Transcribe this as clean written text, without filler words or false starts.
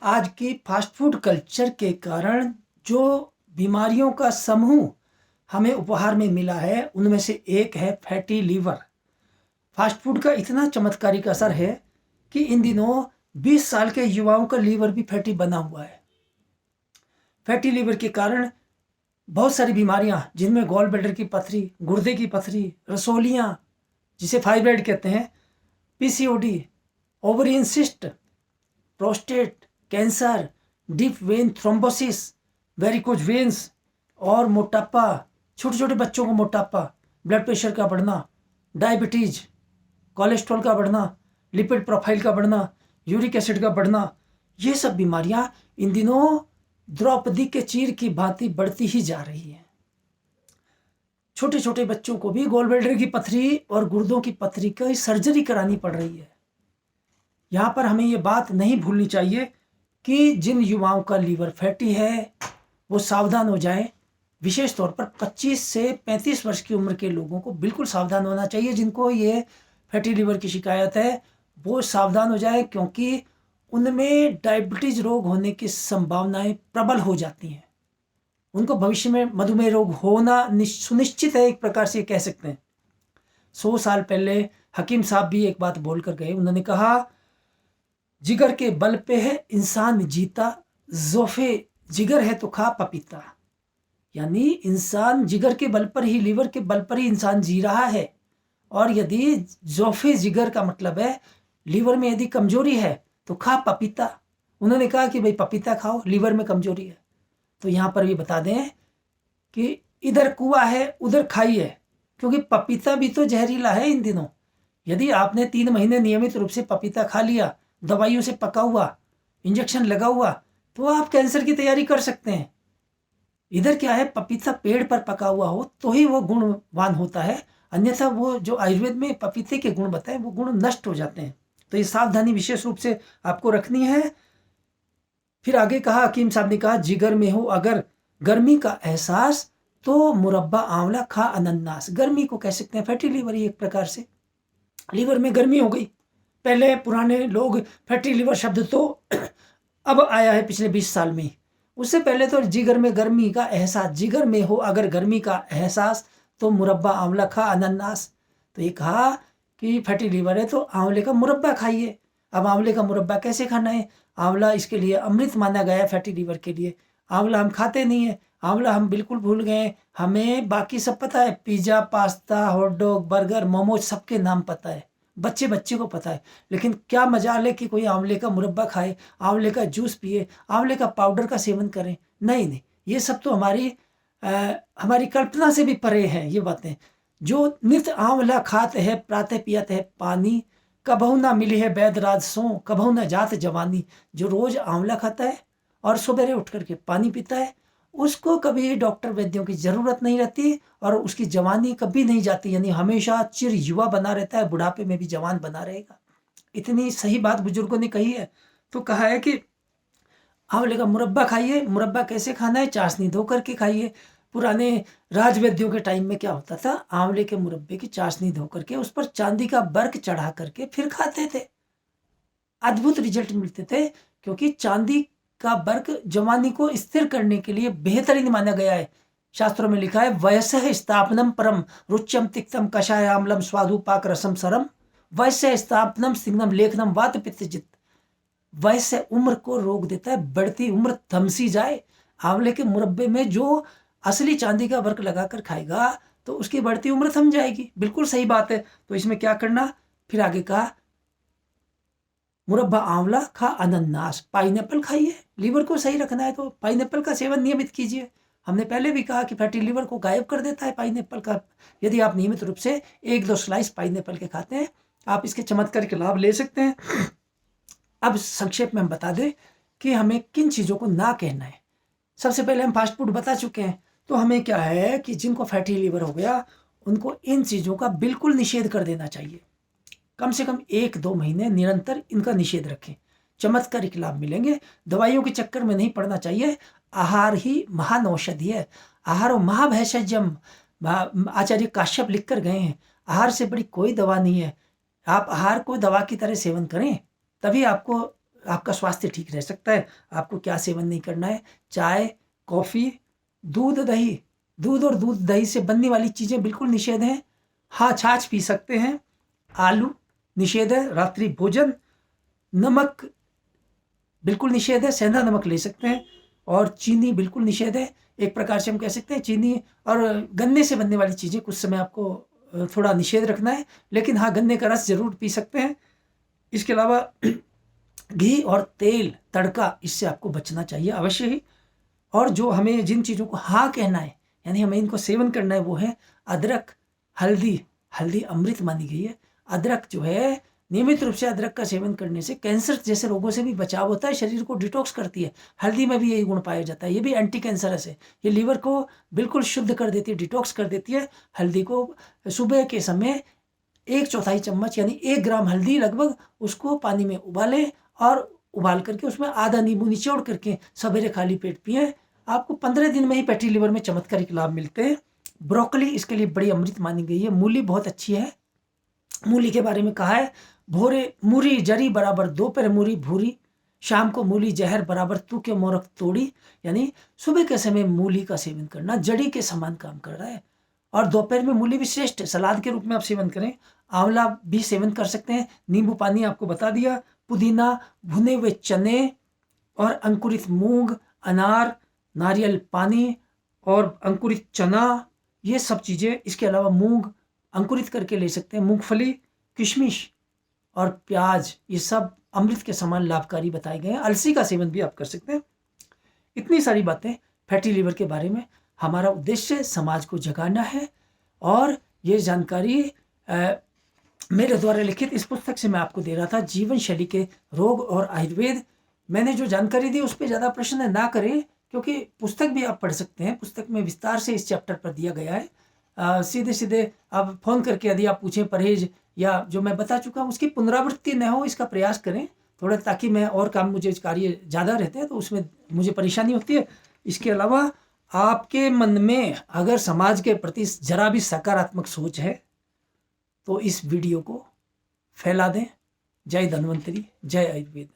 आज की fast food culture के कारण जो बीमारियों का समूह हमें उपहार में मिला है उनमें से एक है फैटी लीवर। फास्ट फूड का इतना चमत्कारिक असर है कि इन दिनों 20 साल के युवाओं का लीवर भी फैटी बना हुआ है। फैटी लीवर के कारण बहुत सारी बीमारियां जिनमें गॉल ब्लैडर की पथरी, गुर्दे की पथरी, रसोलियां जिसे फाइब्राइड कहते हैं, PCOD, ovarian cyst, prostate cancer, deep vein thrombosis, varicose veins और मोटापा, छोटे छोटे बच्चों को मोटापा, ब्लड प्रेशर का बढ़ना, डायबिटीज, कोलेस्ट्रॉल का बढ़ना, लिपिड प्रोफाइल का बढ़ना, यूरिक एसिड का बढ़ना, ये सब बीमारियां इन दिनों द्रौपदी के चीर की भांति बढ़ती ही जा रही हैं। छोटे छोटे बच्चों को भी गॉल ब्लैडर की पथरी और गुर्दों की पथरी की सर्जरी करानी पड़ रही है। यहाँ पर हमें ये बात नहीं भूलनी चाहिए कि जिन युवाओं का लीवर फैटी है वो सावधान हो जाएं। विशेष तौर पर 25 से 35 वर्ष की उम्र के लोगों को बिल्कुल सावधान होना चाहिए। जिनको ये फैटी लीवर की शिकायत है वो सावधान हो जाए, क्योंकि उनमें डायबिटीज रोग होने की संभावनाएं प्रबल हो जाती हैं। उनको भविष्य में मधुमेह रोग होना सुनिश्चित है, एक प्रकार से कह सकते हैं। 100 साल पहले हकीम साहब भी एक बात बोल कर गए। उन्होंने कहा, जिगर के बल पे है इंसान जीता, जोफे जिगर है तो खा पपीता। यानी इंसान जिगर के बल पर ही, लीवर के बल पर ही इंसान जी रहा है। और यदि जोफे जिगर का मतलब है लीवर में यदि कमजोरी है तो खा पपीता। उन्होंने कहा कि भाई पपीता खाओ, लीवर में कमजोरी है। तो यहाँ पर भी बता दें कि इधर कुआं है उधर खाई है, क्योंकि पपीता भी तो जहरीला है इन दिनों। यदि आपने 3 महीने नियमित रूप से पपीता खा लिया, दवाइयों से पका हुआ, इंजेक्शन लगा हुआ, तो आप कैंसर की तैयारी कर सकते हैं। इधर क्या है, पपीता पेड़ पर पका हुआ हो तो ही वो गुणवान होता है, अन्यथा वो जो आयुर्वेद में पपीते के गुण बताए वो गुण नष्ट हो जाते हैं। तो ये सावधानी विशेष रूप से आपको रखनी है। फिर आगे कहा, हकीम साहब ने कहा, जिगर में हो अगर गर्मी का एहसास तो मुरब्बा आंवला खा अनन्नास। गर्मी को कह सकते हैं फैटी लीवर ही एक प्रकार से। लीवर में गर्मी हो गई। पहले पुराने लोग फैटी लीवर शब्द तो अब आया है पिछले 20 साल में। उससे पहले तो जिगर में गर्मी का एहसास, जिगर में हो अगर गर्मी का एहसास तो मुरब्बा आंवला खा अनन्नास। तो ये कहा कि फैटी लीवर है तो आंवले का मुरब्बा खाइए। अब आंवले का मुरब्बा कैसे खाना है? आंवला इसके लिए अमृत माना गया है, फैटी लीवर के लिए। आंवला हम खाते नहीं है, आंवला हम बिल्कुल भूल गए। हमें बाकी सब पता है, pizza, pasta, hot dog, burger, momos सबके नाम पता है, बच्चे बच्चे को पता है। लेकिन क्या मजाल है कि कोई आंवले का मुरब्बा खाए, आंवले का जूस पिए, आंवले का पाउडर का सेवन करें? नहीं नहीं, ये सब तो हमारी कल्पना से भी परे हैं ये बातें। जो नित आंवला खाते है, प्रातः पियत है पानी, कबहू ना मिली है बैद राज सो, कबहू ना जात जवानी। जो रोज आंवला खाता है और सवेरे उठ करके पानी पीता है, उसको कभी डॉक्टर वैद्यों की जरूरत नहीं रहती और उसकी जवानी कभी नहीं जाती। यानी हमेशा चिर युवा बना रहता है, बुढ़ापे में भी जवान बना रहेगा। इतनी सही बात बुजुर्गों ने कही है। तो कहा है कि आंवले का मुरब्बा खाइए। मुरब्बा कैसे खाना है? चाशनी धो करके खाइए। पुराने राजवैद्यों के टाइम में क्या होता था, आंवले के मुरब्बे की चाशनी धो करके उस पर चांदी का बर्क चढ़ा करके फिर खाते थे। अद्भुत रिजल्ट मिलते थे, क्योंकि चांदी का बर्क जवानी को स्थिर करने के लिए बेहतरीन माना गया है। शास्त्रों में लिखा है, वयसः स्थापनम परम रुच्यम तिक्तम कषायामलम स्वादु पाक रसम सरम, वयस्य स्थापनम सिंगनम लेखनम वात पित्त जित। वयस्य उम्र को रोक देता है, बढ़ती उम्र थमसी जाए। आंवले के मुरब्बे में जो असली चांदी का वर्क लगाकर खाएगा तो उसकी बढ़ती उम्र थम जाएगी। बिल्कुल सही बात है। तो इसमें क्या करना, फिर आगे कहा, मुरब्बा आंवला खा अनन्नास। पाइनएप्पल खाइए, लीवर को सही रखना है तो पाइनएप्पल का सेवन नियमित कीजिए। हमने पहले भी कहा कि फैटी लीवर को गायब कर देता है पाइनएप्पल का। यदि आप नियमित रूप से 1-2 स्लाइस पाइनएप्पल के खाते हैं, आप इसके चमत्कार के लाभ ले सकते हैं। अब संक्षेप में हम बता दें कि हमें किन चीज़ों को ना कहना है। सबसे पहले हम फास्ट फूड बता चुके हैं। तो हमें क्या है कि जिनको फैटी लीवर हो गया उनको इन चीज़ों का बिल्कुल निषेध कर देना चाहिए। कम से कम 1-2 महीने निरंतर इनका निषेध रखें, चमत्कारिक लाभ मिलेंगे। दवाइयों के चक्कर में नहीं पड़ना चाहिए। आहार ही महान औषधि है। आहारो महाभैषज्यम, आचार्य काश्यप लिख कर गए हैं। आहार से बड़ी कोई दवा नहीं है। आप आहार को दवा की तरह सेवन करें, तभी आपको आपका स्वास्थ्य ठीक रह सकता है। आपको क्या सेवन नहीं करना है? चाय, कॉफ़ी, दूध, दही, दूध और दूध दही से बनने वाली चीज़ें बिल्कुल निषेध हैं। हाँ, छाछ पी सकते हैं। आलू निषेध है। रात्रि भोजन, नमक बिल्कुल निषेध है। सेंधा नमक ले सकते हैं। और चीनी बिल्कुल निषेध है। एक प्रकार से हम कह सकते हैं चीनी और गन्ने से बनने वाली चीज़ें कुछ समय आपको थोड़ा निषेध रखना है, लेकिन हाँ, गन्ने का रस ज़रूर पी सकते हैं। इसके अलावा घी और तेल, तड़का, इससे आपको बचना चाहिए अवश्य ही। और जो हमें जिन चीज़ों को हाँ कहना है, यानी हमें इनको सेवन करना है, वो है अदरक, हल्दी। हल्दी अमृत मानी गई है। अदरक जो है, नियमित रूप से अदरक का सेवन करने से कैंसर जैसे रोगों से भी बचाव होता है, शरीर को डिटॉक्स करती है। हल्दी में भी यही गुण पाया जाता है। ये भी एंटी कैंसरस है। ये लीवर को बिल्कुल शुद्ध कर देती है, डिटॉक्स कर देती है। हल्दी को सुबह के समय 1/4 चम्मच यानी 1 ग्राम हल्दी लगभग, उसको पानी में उबालें और उबाल करके उसमें आधा नींबू निचोड़ करके सवेरे खाली पेट पिएं। आपको 15 दिन में ही फैटी लिवर में चमत्कारिक लाभ मिलते हैं। ब्रोकली इसके लिए बड़ी अमृत मानी गई है। मूली बहुत अच्छी है। मूली के बारे में कहा है, भोरे मूरी जरी बराबर दोपहर मूरी भूरी, शाम को मूली जहर बराबर तू के मोरक तोड़ी। यानी सुबह के समय मूली का सेवन करना जड़ी के समान काम कर रहा है। और दोपहर में मूली भी श्रेष्ठ है, सलाद के रूप में आप सेवन करें। आंवला भी सेवन कर सकते हैं। नींबू पानी आपको बता दिया। पुदीना, भुने हुए चने और अंकुरित मूंग, अनार, नारियल पानी और अंकुरित चना, ये सब चीज़ें। इसके अलावा मूंग अंकुरित करके ले सकते हैं। मूंगफली, किशमिश और प्याज, ये सब अमृत के समान लाभकारी बताए गए हैं। अलसी का सेवन भी आप कर सकते हैं। इतनी सारी बातें फैटी लीवर के बारे में। हमारा उद्देश्य समाज को जगाना है। और ये जानकारी मेरे द्वारा लिखित इस पुस्तक से मैं आपको दे रहा था, जीवन शैली के रोग और आयुर्वेद। मैंने जो जानकारी दी उस पर ज़्यादा प्रश्न ना करें, क्योंकि पुस्तक भी आप पढ़ सकते हैं। पुस्तक में विस्तार से इस चैप्टर पर दिया गया है। सीधे सीधे आप फ़ोन करके यदि आप पूछें परहेज या जो मैं बता चुका हूँ उसकी पुनरावृत्ति न हो, इसका प्रयास करें थोड़ा, ताकि मैं और काम, मुझे कार्य ज़्यादा रहते हैं तो उसमें मुझे परेशानी होती है। इसके अलावा आपके मन में अगर समाज के प्रति जरा भी सकारात्मक सोच है तो इस वीडियो को फैला दें। जय धन्वंतरी, जय आयुर्वेद।